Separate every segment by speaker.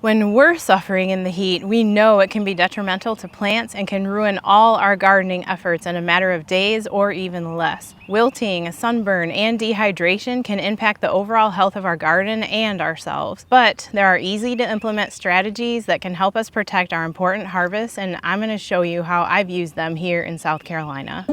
Speaker 1: When we're suffering in the heat, we know it can be detrimental to plants and can ruin all our gardening efforts in a matter of days or even less. Wilting, sunburn, and dehydration can impact the overall health of our garden and ourselves. But there are easy to implement strategies that can help us protect our important harvests, and I'm going to show you how I've used them here in South Carolina.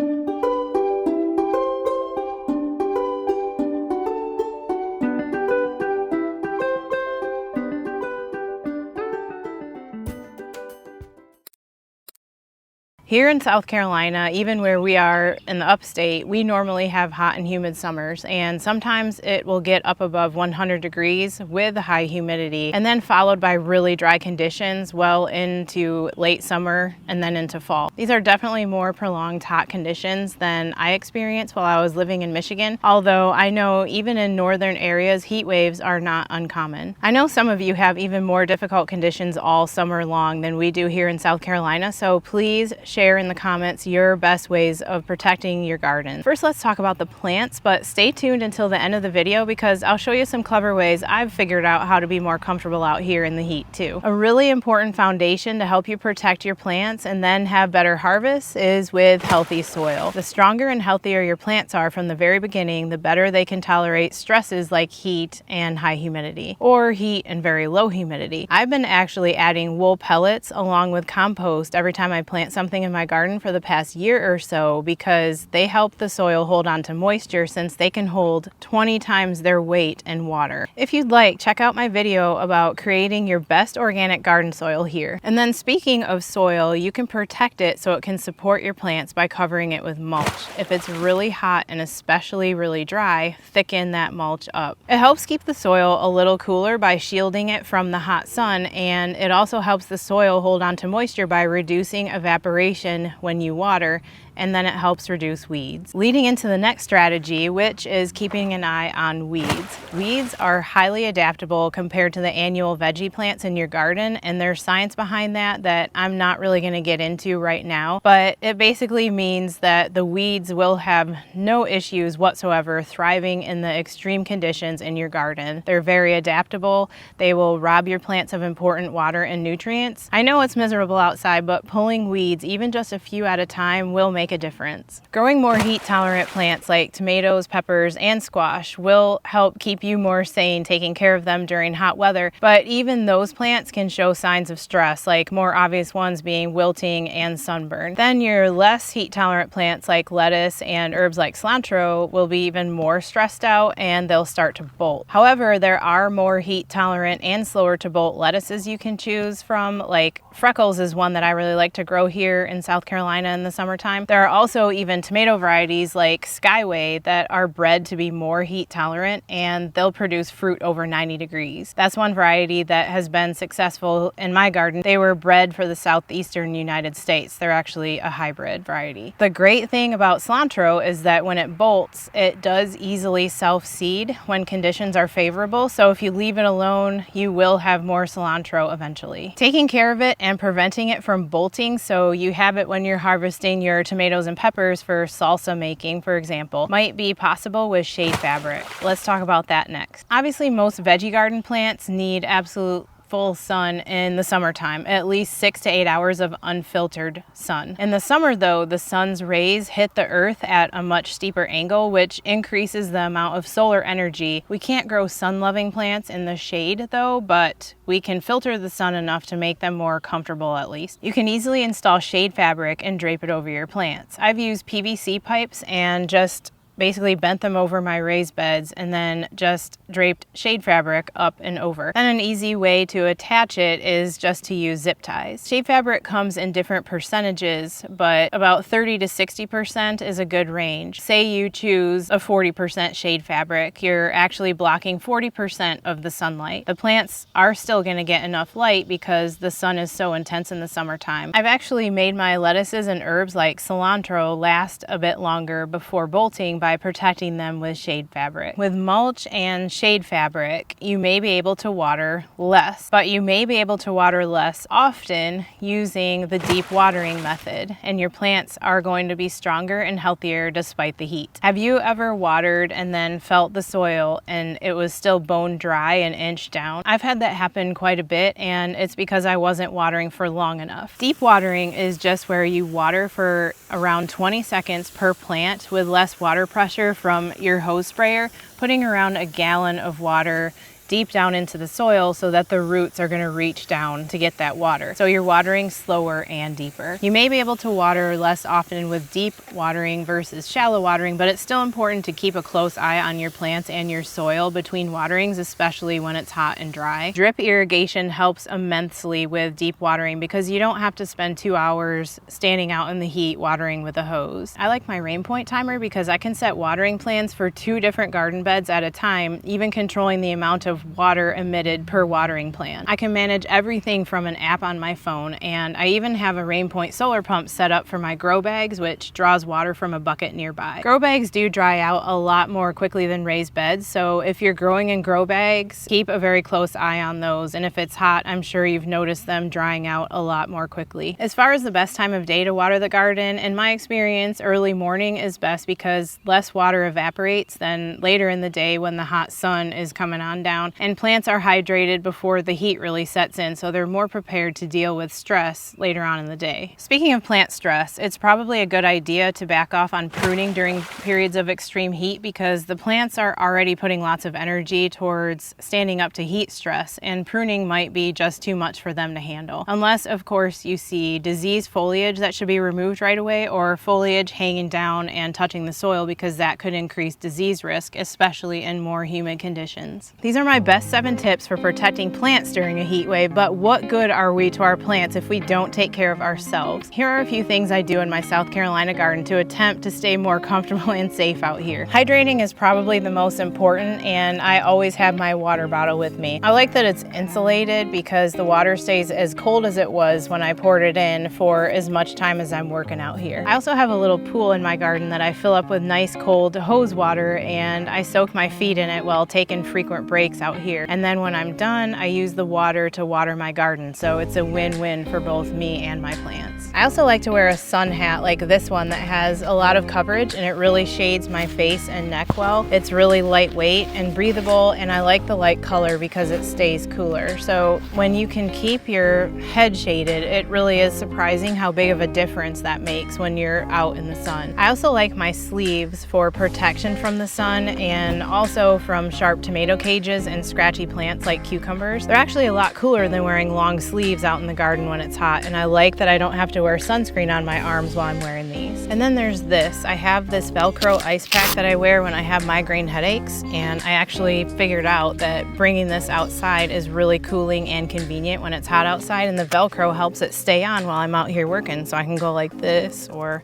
Speaker 1: Here in South Carolina, even where we are in the upstate, we normally have hot and humid summers, and sometimes it will get up above 100 degrees with high humidity, and then followed by really dry conditions well into late summer and then into fall. These are definitely more prolonged hot conditions than I experienced while I was living in Michigan, although I know even in northern areas, heat waves are not uncommon. I know some of you have even more difficult conditions all summer long than we do here in South Carolina, so please share in the comments your best ways of protecting your garden. First, let's talk about the plants, but stay tuned until the end of the video because I'll show you some clever ways I've figured out how to be more comfortable out here in the heat too. A really important foundation to help you protect your plants and then have better harvests is with healthy soil. The stronger and healthier your plants are from the very beginning, the better they can tolerate stresses like heat and high humidity, or heat and very low humidity. I've been actually adding wool pellets along with compost every time I plant something in my garden for the past year or so because they help the soil hold on to moisture since they can hold 20 times their weight in water. If you'd like, check out my video about creating your best organic garden soil here. And then speaking of soil, you can protect it so it can support your plants by covering it with mulch. If it's really hot and especially really dry, thicken that mulch up. It helps keep the soil a little cooler by shielding it from the hot sun, and it also helps the soil hold on to moisture by reducing evaporation when you water, and then it helps reduce weeds. Leading into the next strategy, which is keeping an eye on weeds. Weeds are highly adaptable compared to the annual veggie plants in your garden, and there's science behind that I'm not really going to get into right now, but it basically means that the weeds will have no issues whatsoever thriving in the extreme conditions in your garden. They're very adaptable. They will rob your plants of important water and nutrients. I know it's miserable outside, but pulling weeds, even just a few at a time, will make a difference. Growing more heat-tolerant plants like tomatoes, peppers, and squash will help keep you more sane taking care of them during hot weather, but even those plants can show signs of stress, like more obvious ones being wilting and sunburn. Then your less heat-tolerant plants like lettuce and herbs like cilantro will be even more stressed out and they'll start to bolt. However, there are more heat-tolerant and slower to bolt lettuces you can choose from, like Freckles is one that I really like to grow here in South Carolina in the summertime. There are also even tomato varieties like Skyway that are bred to be more heat tolerant, and they'll produce fruit over 90 degrees. That's one variety that has been successful in my garden. They were bred for the southeastern United States. They're actually a hybrid variety. The great thing about cilantro is that when it bolts, it does easily self-seed when conditions are favorable, so if you leave it alone, you will have more cilantro eventually. Taking care of it and preventing it from bolting so you have it when you're harvesting your tomatoes and peppers for salsa making, for example, might be possible with shade fabric. Let's talk about that next. Obviously, most veggie garden plants need absolute full sun in the summertime, at least 6 to 8 hours of unfiltered sun. In the summer though, the sun's rays hit the earth at a much steeper angle, which increases the amount of solar energy. We can't grow sun-loving plants in the shade though, but we can filter the sun enough to make them more comfortable at least. You can easily install shade fabric and drape it over your plants. I've used PVC pipes and just basically bent them over my raised beds and then just draped shade fabric up and over. And an easy way to attach it is just to use zip ties. Shade fabric comes in different percentages, but about 30 to 60% is a good range. Say you choose a 40% shade fabric, you're actually blocking 40% of the sunlight. The plants are still going to get enough light because the sun is so intense in the summertime. I've actually made my lettuces and herbs like cilantro last a bit longer before bolting by protecting them with shade fabric. With mulch and shade fabric, you may be able to water less, but you may be able to water less often using the deep watering method, and your plants are going to be stronger and healthier despite the heat. Have you ever watered and then felt the soil and it was still bone dry an inch down? I've had that happen quite a bit, and it's because I wasn't watering for long enough. Deep watering is just where you water for around 20 seconds per plant with less water pressure from your hose sprayer, putting around a gallon of water deep down into the soil so that the roots are going to reach down to get that water. So you're watering slower and deeper. You may be able to water less often with deep watering versus shallow watering, but it's still important to keep a close eye on your plants and your soil between waterings, especially when it's hot and dry. Drip irrigation helps immensely with deep watering because you don't have to spend 2 hours standing out in the heat watering with a hose. I like my rain point timer because I can set watering plans for 2 different garden beds at a time, even controlling the amount of water emitted per watering plan. I can manage everything from an app on my phone, and I even have a rain point solar pump set up for my grow bags, which draws water from a bucket nearby. Grow bags do dry out a lot more quickly than raised beds, so if you're growing in grow bags, keep a very close eye on those, and if it's hot, I'm sure you've noticed them drying out a lot more quickly. As far as the best time of day to water the garden, in my experience, early morning is best because less water evaporates than later in the day when the hot sun is coming on down, and plants are hydrated before the heat really sets in, so they're more prepared to deal with stress later on in the day. Speaking of plant stress, it's probably a good idea to back off on pruning during periods of extreme heat because the plants are already putting lots of energy towards standing up to heat stress, and pruning might be just too much for them to handle. Unless, of course, you see diseased foliage that should be removed right away, or foliage hanging down and touching the soil, because that could increase disease risk, especially in more humid conditions. These are my best 7 tips for protecting plants during a heat wave, but what good are we to our plants if we don't take care of ourselves? Here are a few things I do in my South Carolina garden to attempt to stay more comfortable and safe out here. Hydrating is probably the most important, and I always have my water bottle with me. I like that it's insulated because the water stays as cold as it was when I poured it in for as much time as I'm working out here. I also have a little pool in my garden that I fill up with nice cold hose water, and I soak my feet in it while taking frequent breaks out here. And then when I'm done, I use the water to water my garden, so it's a win-win for both me and my plants. I also like to wear a sun hat like this one that has a lot of coverage, and it really shades my face and neck well. It's really lightweight and breathable, and I like the light color because it stays cooler. So when you can keep your head shaded, it really is surprising how big of a difference that makes when you're out in the sun. I also like my sleeves for protection from the sun and also from sharp tomato cages and scratchy plants like cucumbers. They're actually a lot cooler than wearing long sleeves out in the garden when it's hot, and I like that I don't have to wear sunscreen on my arms while I'm wearing these. And then there's this. I have this Velcro ice pack that I wear when I have migraine headaches, and I actually figured out that bringing this outside is really cooling and convenient when it's hot outside, and the Velcro helps it stay on while I'm out here working. So I can go like this, or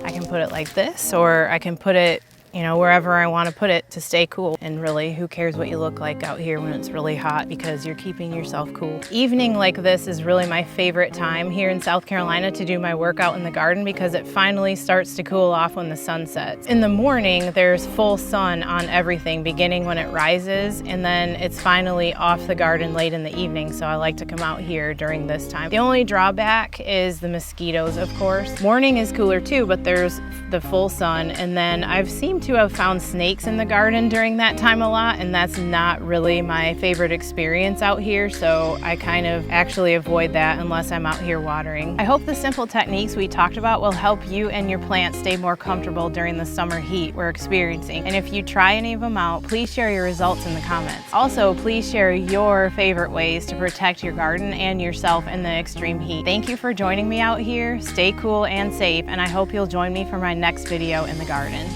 Speaker 1: I can put it like this, or I can put it wherever I want to put it to stay cool. And really, who cares what you look like out here when it's really hot, because you're keeping yourself cool. Evening like this is really my favorite time here in South Carolina to do my workout in the garden because it finally starts to cool off when the sun sets. In the morning, there's full sun on everything beginning when it rises, and then it's finally off the garden late in the evening, so I like to come out here during this time. The only drawback is the mosquitoes, of course. Morning is cooler too, but there's the full sun, and then I've seen to have found snakes in the garden during that time a lot, and that's not really my favorite experience out here, so I kind of actually avoid that unless I'm out here watering. I hope the simple techniques we talked about will help you and your plants stay more comfortable during the summer heat we're experiencing, and if you try any of them out, please share your results in the comments. Also, please share your favorite ways to protect your garden and yourself in the extreme heat. Thank you for joining me out here. Stay cool and safe, and I hope you'll join me for my next video in the garden.